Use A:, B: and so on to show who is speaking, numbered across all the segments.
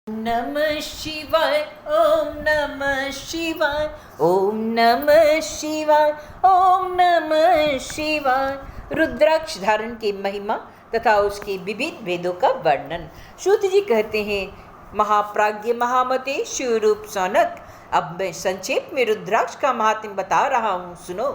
A: नमः शिवाय ओम नमः शिवाय ओम नमः शिवाय ओम नमः शिवाय। रुद्राक्ष धारण की महिमा तथा उसके विविध भेदों का वर्णन। सूत जी कहते हैं, महाप्राज्ञ महामते शिवरूप सौनक, अब मैं संक्षेप में रुद्राक्ष का महात्म्य बता रहा हूँ, सुनो।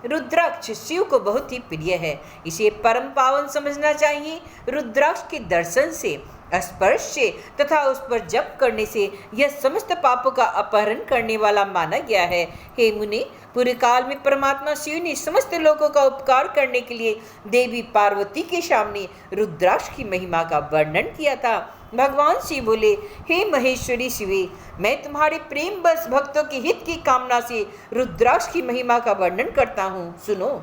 A: रुद्राक्ष शिव को बहुत ही प्रिय है, इसे परम पावन समझना चाहिए। रुद्राक्ष के दर्शन से, स्पर्श से तथा उस पर जप करने से यह समस्त पापों का अपहरण करने वाला माना गया है। हे मुनि, पूर्व काल में परमात्मा शिव ने समस्त लोगों का उपकार करने के लिए देवी पार्वती के सामने रुद्राक्ष की महिमा का वर्णन किया था। भगवान शिव बोले, हे महेश्वरी शिवे, मैं तुम्हारे प्रेम बस भक्तों के हित की कामना से रुद्राक्ष की महिमा का वर्णन करता हूँ, सुनो।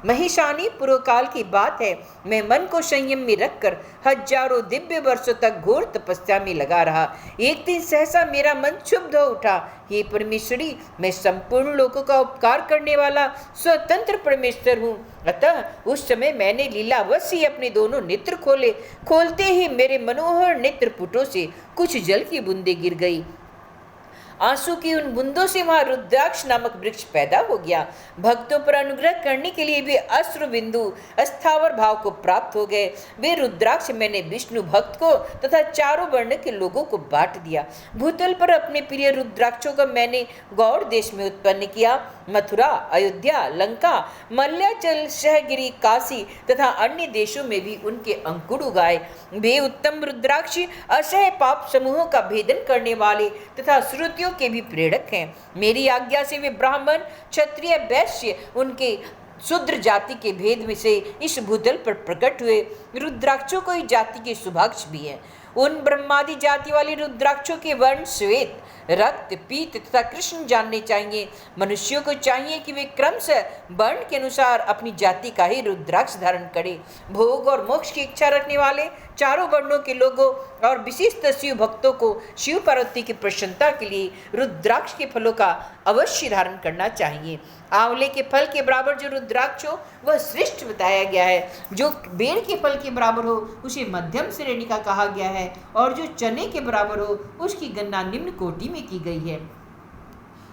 A: महिषानी पूर्व काल की बात है। मैं मन को संयम में रखकर हजारों दिव्य वर्षों तक घोर तपस्या में लगा रहा। एक दिन सहसा मेरा मन क्षुब्ध हो उठा। हे परमेश्वरी, मैं संपूर्ण लोगों का उपकार करने वाला स्वतंत्र परमेश्वर हूँ। अतः उस समय मैंने लीलावश ही अपने दोनों नेत्र खोले। खोलते ही मेरे मनोहर नेत्रपुटों से कुछ जल की बूंदें गिर गई। आंसू की उन बूंदों से वहां रुद्राक्ष नामक वृक्ष पैदा हो गया। भक्तों पर अनुग्रह करने के लिए वे अश्रु बिंदु अस्थावर भाव को प्राप्त हो गए। वे रुद्राक्ष मैंने विष्णु भक्त को तथा चारों वर्ण के लोगों को बांट दिया। भूतल पर अपने प्रिय रुद्राक्षों को मैंने गौड़ देश में उत्पन्न किया। मथुरा, अयोध्या, लंका, मल्याचल, सहगिरी, काशी तथा अन्य देशों में भी उनके अंकुर उगाए। वे उत्तम रुद्राक्ष असह्य पाप समूहों का भेदन करने वाले तथा श्रुतियों के भी प्रेरक हैं। मेरी आज्ञा से वे ब्राह्मण, क्षत्रिय, वैश्य उनके शूद्र जाति के भेद में से इस भूतल पर प्रकट हुए। रुद्राक्षों को इस जाति के शुभाक्ष भी हैं। उन ब्रह्मादि जाति वाले रुद्राक्षों के वर्ण श्वेत, रक्त, पीत तथा कृष्ण जानने चाहिए। मनुष्यों को चाहिए कि वे क्रमशः वर्ण के अनुसार अपनी जाति का ही रुद्राक्ष धारण करें। भोग और मोक्ष की इच्छा रखने वाले चारों वर्णों के लोगों और विशिष्ट शिव भक्तों को शिव पार्वती की प्रसन्नता के लिए रुद्राक्ष के फलों का अवश्य धारण करना चाहिए। आंवले के फल के बराबर जो रुद्राक्ष हो वह श्रेष्ठ बताया गया है। जो बेर के फल के बराबर हो उसे मध्यम श्रेणी का कहा गया है, और जो चने के बराबर हो उसकी गणना निम्न कोटि में की गई है।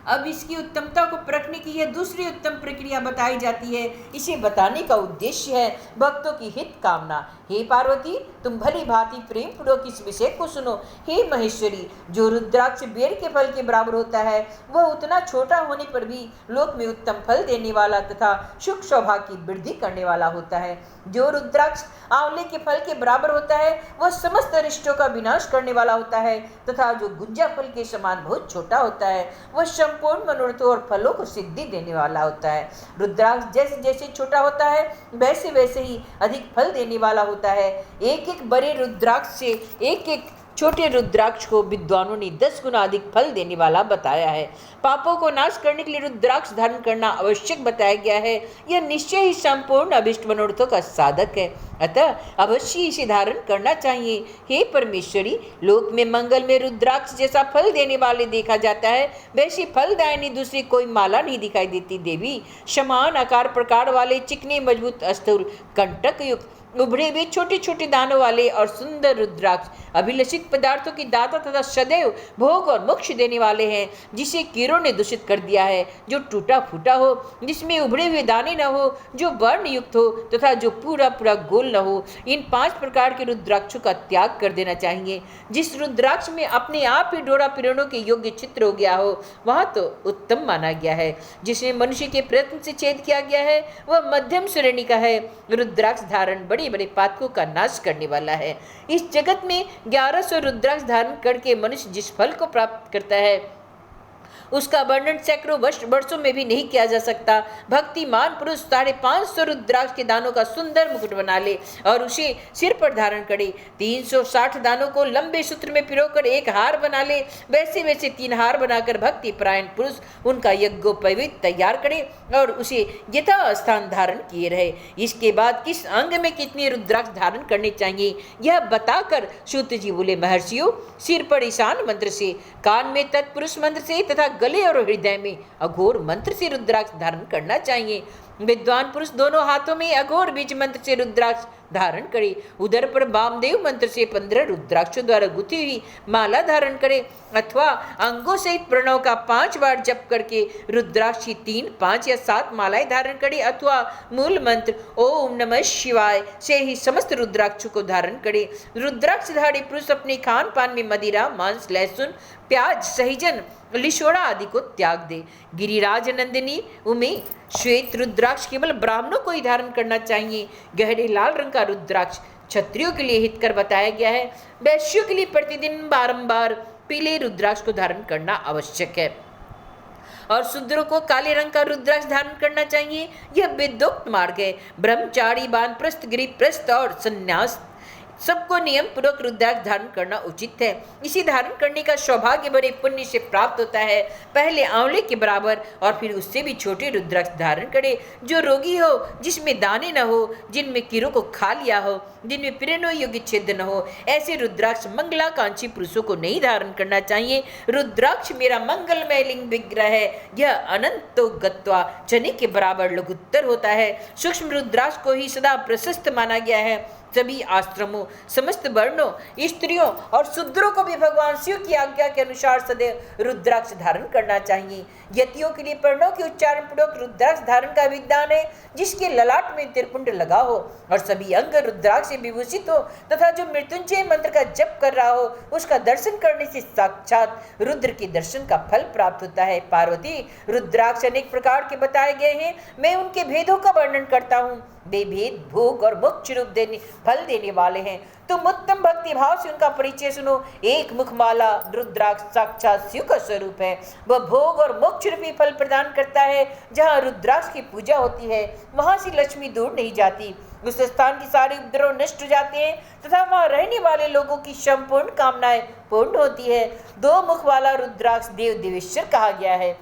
A: अब इसकी उत्तमता को परखने की यह दूसरी उत्तम प्रक्रिया बताई जाती है। इसे बताने का उद्देश्य है भक्तों की हित कामना। हे पार्वती, तुम भली भांति प्रेम पूर्वक इस विषय को सुनो। हे महेश्वरी, जो रुद्राक्ष बेर के फल के बराबर होता है वह उतना छोटा होने पर भी लोक में उत्तम फल देने वाला तथा सुख सौभाग्य की वृद्धि करने वाला होता है। जो रुद्राक्ष आंवले के फल के बराबर होता है वह समस्त अरिष्टों का विनाश करने वाला होता है, तथा जो गुंजा फल के समान बहुत छोटा होता है वह संपूर्ण मनोरथों और फलों को सिद्धि देने वाला होता है। रुद्राक्ष जैसे जैसे छोटा होता है वैसे वैसे ही अधिक फल देने वाला होता है। एक एक बड़े रुद्राक्ष से एक एक छोटे रुद्राक्ष को विद्वानों ने 10 गुना अधिक फल देने वाला बताया है। पापों को नाश करने के लिए रुद्राक्ष धारण करना आवश्यक बताया गया है। यह निश्चय ही संपूर्ण अभिष्ट मनोरथों का साधक है, अतः अवश्य इसे धारण करना चाहिए। हे परमेश्वरी, लोक में मंगल में रुद्राक्ष जैसा फल देने वाले देखा जाता है वैसी फलदायिनी दूसरी कोई माला नहीं दिखाई देती। देवी, समान आकार प्रकार वाले चिकने मजबूत स्थूल कंटक युक्त उभरे हुए छोटे छोटे दानों वाले और सुंदर रुद्राक्ष अभिलषित पदार्थों की दाता तथा सदैव भोग और मोक्ष देने वाले हैं। जिसे कीड़ों ने दूषित कर दिया है, जो टूटा फूटा हो, जिसमें उभरे हुए दाने न हो, जो वर्ण युक्त हो तथा जो पूरा पूरा गोल न हो, इन 5 प्रकार के रुद्राक्षों का त्याग कर देना चाहिए। जिस रुद्राक्ष में अपने आप ही डोरा पिरोनों के योग्य चित्र हो गया हो वह तो उत्तम माना गया है। जिसमें मनुष्य के प्रयत्न से छेद किया गया है वह मध्यम श्रेणी का है। रुद्राक्ष धारण बड़े बड़े पातकों का नाश करने वाला है। इस जगत में 1100 रुद्राक्ष धारण करके मनुष्य जिस फल को प्राप्त करता है उसका वर्णन सैकड़ों वर्षों में भी नहीं किया जा सकता। भक्तिमान पुरुष 550 रुद्राक्ष के दानों का सुंदर मुकुट बना ले और उसे सिर पर धारण करे। 360 दानों को लंबे सूत्र में पिरोकर एक हार बना ले। वैसे वैसे 3 हार बनाकर भक्ति परायण पुरुष उनका यज्ञोपवीत तैयार करे और उसे यथा स्थान धारण किए रहे। इसके बाद किस अंग में कितने रुद्राक्ष धारण करने चाहिए यह बताकर सूत जी बोले, महर्षियों, सिर पर ईशान मंत्र से, कान में तत्पुरुष मंत्र से तथा गले और हृदय में अघोर मंत्र से रुद्राक्ष धारण करना चाहिए। विद्वान पुरुष दोनों हाथों में अघोर बीज मंत्र से रुद्राक्ष धारण करे, उधर पर वामदेव मंत्र से 15 रुद्राक्षों द्वारा गुथी हुई माला धारण करे, अथवा अंगों सहित प्रणव का 5 बार जप करके रुद्राक्ष की 3, 5 या 7 मालाएं धारण करे, अथवा मूल मंत्र ओम नमः शिवाय से ही समस्त रुद्राक्षों को धारण करे। रुद्राक्षधारी पुरुष अपने खान पान में मदिरा, मांस, लहसुन, प्याज, सहीजन, लिशोड़ा आदि को त्याग दे। गिरिराज नंदिनी उमे श्वेत रुद्राक्ष केवल ब्राह्मणों को ही धारण करना चाहिए। गहरे लाल रंग का रुद्राक्ष क्षत्रियों के लिए हितकर बताया गया है। वैश्यों के लिए प्रतिदिन बारंबार पीले रुद्राक्ष को धारण करना आवश्यक है और शूद्रों को काले रंग का रुद्राक्ष धारण करना चाहिए। यह वेदोक्त मार्ग है। ब्रह्मचारी, वानप्रस्थ, गिरिप्रस्थ और संन्यास सबको नियम पूर्वक रुद्राक्ष धारण करना उचित है। इसे धारण करने का सौभाग्य बड़े पुण्य से प्राप्त होता है। पहले आंवले के बराबर और फिर उससे भी छोटे रुद्राक्ष धारण करे। जो रोगी हो, जिसमें दाने न हो, जिनमें कीड़ों को खा लिया हो, जिनमें प्रेरणा योग्य छेद न हो, ऐसे रुद्राक्ष मंगलाकांक्षी पुरुषों को नहीं धारण करना चाहिए। रुद्राक्ष मेरा मंगलमय लिंग विग्रह है। यह अनंतो गत्वा चने के बराबर लघुत्तर होता है। सूक्ष्म रुद्राक्ष को ही सदा प्रशस्त माना गया है। सभी आश्रमों, समस्त वर्णों, स्त्रियों और शूद्रों को भी भगवान शिव की आज्ञा के अनुसार सदैव रुद्राक्ष धारण करना चाहिए। यतियों के लिए प्रणव के उच्चारण पूर्वक रुद्राक्ष धारण का विधान है। जिसके ललाट में त्रिपुंड लगा हो और सभी अंग रुद्राक्ष से विभूषित हो तथा जो मृत्युंजय मंत्र का जप कर रहा हो, उसका दर्शन करने से साक्षात रुद्र के दर्शन का फल प्राप्त होता है। पार्वती, रुद्राक्ष अनेक प्रकार के बताए गए हैं। मैं उनके भेदों का वर्णन करता हूँ। वे भेद भोग और मोक्ष रूप फल देने वाले हैं। तुम उत्तम भक्ति भाव से उनका परिचय सुनो। एक मुखमाला रुद्राक्ष साक्षात शिव का स्वरूप है। वह भोग और मोक्ष रूपी फल प्रदान करता है। जहाँ रुद्राक्ष की पूजा होती है, वहां से लक्ष्मी दूर नहीं जाती। उस स्थान की सारी उपद्रव नष्ट हो जाते हैं तथा वहां रहने वाले लोगों की संपूर्ण कामनाएं पूर्ण होती है। 2 मुख वाला रुद्राक्ष देव देवेश्वर कहा गया है।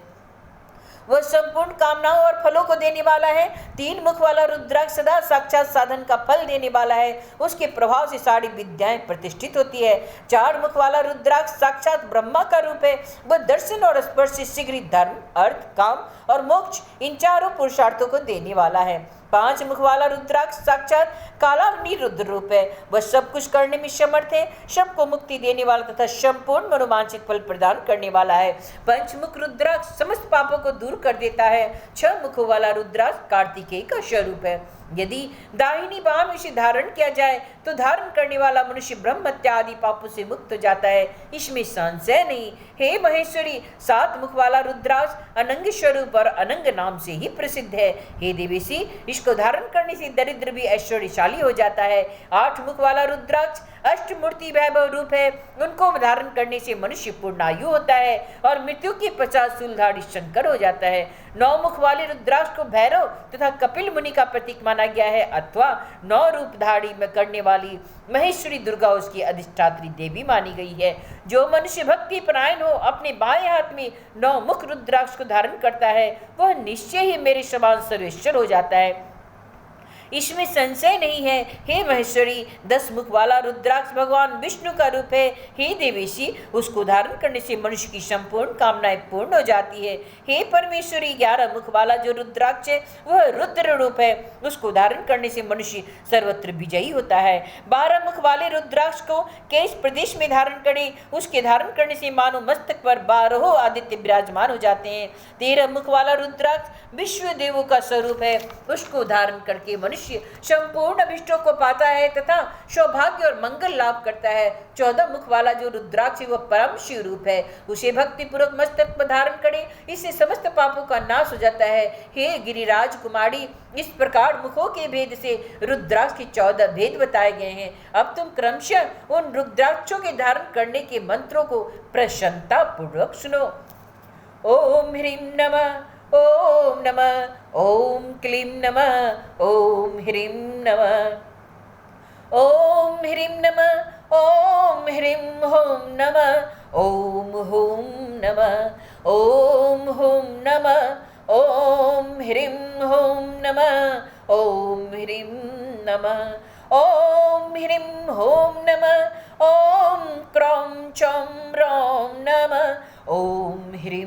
A: वह संपूर्ण कामनाओं और फलों को देने वाला है। 3 मुख वाला रुद्राक्ष सदा साक्षात साधन का फल देने वाला है। उसके प्रभाव से सारी विद्याएं प्रतिष्ठित होती है। 4 मुख वाला रुद्राक्ष साक्षात ब्रह्मा का रूप है। वह दर्शन और स्पर्श से शीघ्र धर्म, अर्थ, काम और मोक्ष इन चारों पुरुषार्थों को देने वाला है। 5 मुख वाला रुद्राक्ष साक्षात कालाग्नि रुद्र रूप है। वह सब कुछ करने में समर्थ है, सबको मुक्ति देने वाला तथा संपूर्ण मनोवांछित फल प्रदान करने वाला है। 5 मुख रुद्राक्ष समस्त पापों को दूर कर देता है। 6 मुखों वाला रुद्राक्ष कार्तिकेय का स्वरूप है। यदि दाहिनी बाह में इसे धारण किया जाए तो धारण करने वाला मनुष्य ब्रह्म हत्या आदि पापों से मुक्त हो जाता है। इसमें संशय नहीं। हे महेश्वरी, 7 मुख वाला रुद्राक्ष अनंग स्वरूप और अनंग नाम से ही प्रसिद्ध है। हे देवेशी, इसको धारण करने से दरिद्र भी ऐश्वर्यशाली हो जाता है। 8 मुख वाला रुद्राक्ष अष्टमूर्ति वैभव रूप है। उनको धारण करने से मनुष्य पूर्णायु होता है और मृत्यु की 50 शूलधारी शंकर हो जाता है। 9 मुख वाले रुद्राक्ष को भैरव तथा कपिल मुनि का प्रतीक माना गया है, अथवा 9 रूपधारी में करने वाली महेश्वरी दुर्गा उसकी अधिष्ठात्री देवी मानी गई है। जो मनुष्य भक्ति परायण हो, अपने बाएं हाथ में 9 मुख रुद्राक्ष को धारण करता है, वह निश्चय ही मेरे समान सर्वेश्वर हो जाता है। इसमें संशय नहीं है। हे महेश्वरी, 10 मुख वाला रुद्राक्ष भगवान विष्णु का रूप है। हे देवेशी, उसको धारण करने से मनुष्य की संपूर्ण कामनाएं पूर्ण हो जाती है। हे परमेश्वरी, 11 मुख वाला जो रुद्राक्ष है वह रुद्र रूप है। उसको धारण करने से मनुष्य सर्वत्र विजयी होता है। 12 मुख वाले रुद्राक्ष को केश प्रदेश में धारण करें। उसके धारण करने से मानो मस्तक पर 12 आदित्य विराजमान हो जाते हैं। 13 मुख वाला रुद्राक्ष विश्व देवों का स्वरूप है। उसको धारण करके मनुष्य संपूर्ण अभिष्टों को पाता है तथा सौभाग्य और मंगल लाभ करता है। 14 मुख वाला जो रुद्राक्ष है वह परम शिव रूप है। उसे भक्ति पूर्वक मस्तक पर धारण करें, इससे समस्त पापों का नाश हो जाता है। हे गिरिराज कुमारी, इस प्रकार मुखों के भेद से रुद्राक्ष के 14 भेद बताए गए हैं। अब तुम क्रमशः उन रुद्राक्षों के धारण करने के मंत्रों को प्रसन्नता पूर्वक सुनो। ओम ह्रीं नमः, ओम नमः, ओम क्लीं नमः, ओम ह्रीं नमः, ओम ह्रीं नमः, ओम ह्रीं हों नमः, ओम हों नमः, ओम हों नमः, ओम ह्रीं हों नमः, ओम ह्रीं नमः, ओम ह्रीं हों नमः, ओम क्रौं चौं रौं नमः, ओम ह्रीं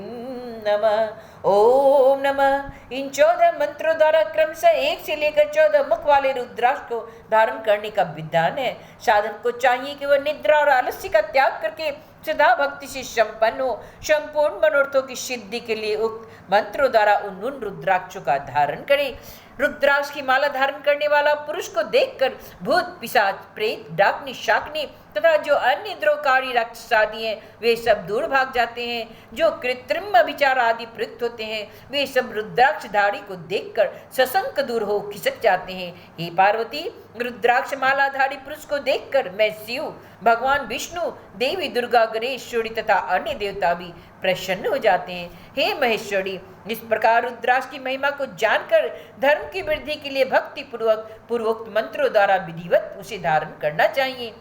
A: नमः, ओम नमः इन 14 मंत्रों द्वारा क्रमशः 1 से लेकर 14 मुख वाले रुद्राक्ष को धारण करने का विधान है। साधक को चाहिए कि वह निद्रा और आलस्य का त्याग करके सदा भक्ति से संपन्न हो, संपूर्ण मनोरथों की सिद्धि के लिए उक्त मंत्रों द्वारा उन रुद्राक्षों का धारण करे। रुद्राक्ष की माला धारण करने वाला पुरुष को देखकर भूत, पिशाच, प्रेत, डाकनी, शाकनी तथा जो अन्य द्रोहकारी राक्षस आदि हैं वे सब दूर भाग जाते हैं। जो कृत्रिम विचार आदि प्रयुक्त होते हैं वे सब रुद्राक्षधारी को देखकर सशंक दूर हो खिसक जाते हैं। हे पार्वती, रुद्राक्ष मालाधारी पुरुष को देखकर मैं शिव, भगवान विष्णु, देवी दुर्गा, गणेश्वरी तथा अन्य देवता भी प्रसन्न हो जाते हैं। हे महेश्वरी, इस प्रकार रुद्राक्ष की महिमा को जानकर धर्म की वृद्धि के लिए भक्ति पूर्वोक्त मंत्रों द्वारा विधिवत उसे धारण करना चाहिए।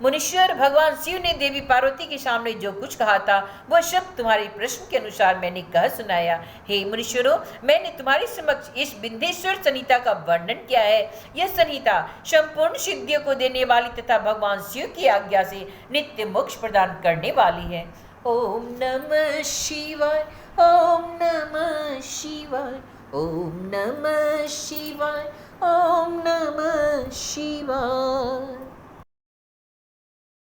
A: मुनीश्वर, भगवान शिव ने देवी पार्वती के सामने जो कुछ कहा था वह सब तुम्हारे प्रश्न के अनुसार मैंने कह सुनाया। हे मुनीश्वरों, मैंने तुम्हारे समक्ष इस विंध्येश्वर संहिता का वर्णन किया है। यह संहिता संपूर्ण सिद्धियों को देने वाली तथा भगवान शिव की आज्ञा से नित्य मोक्ष प्रदान करने वाली है। ओम नमः शिवाय, ओम नमः शिवाय, ओम नमः शिवाय, ओम नमः शिवाय।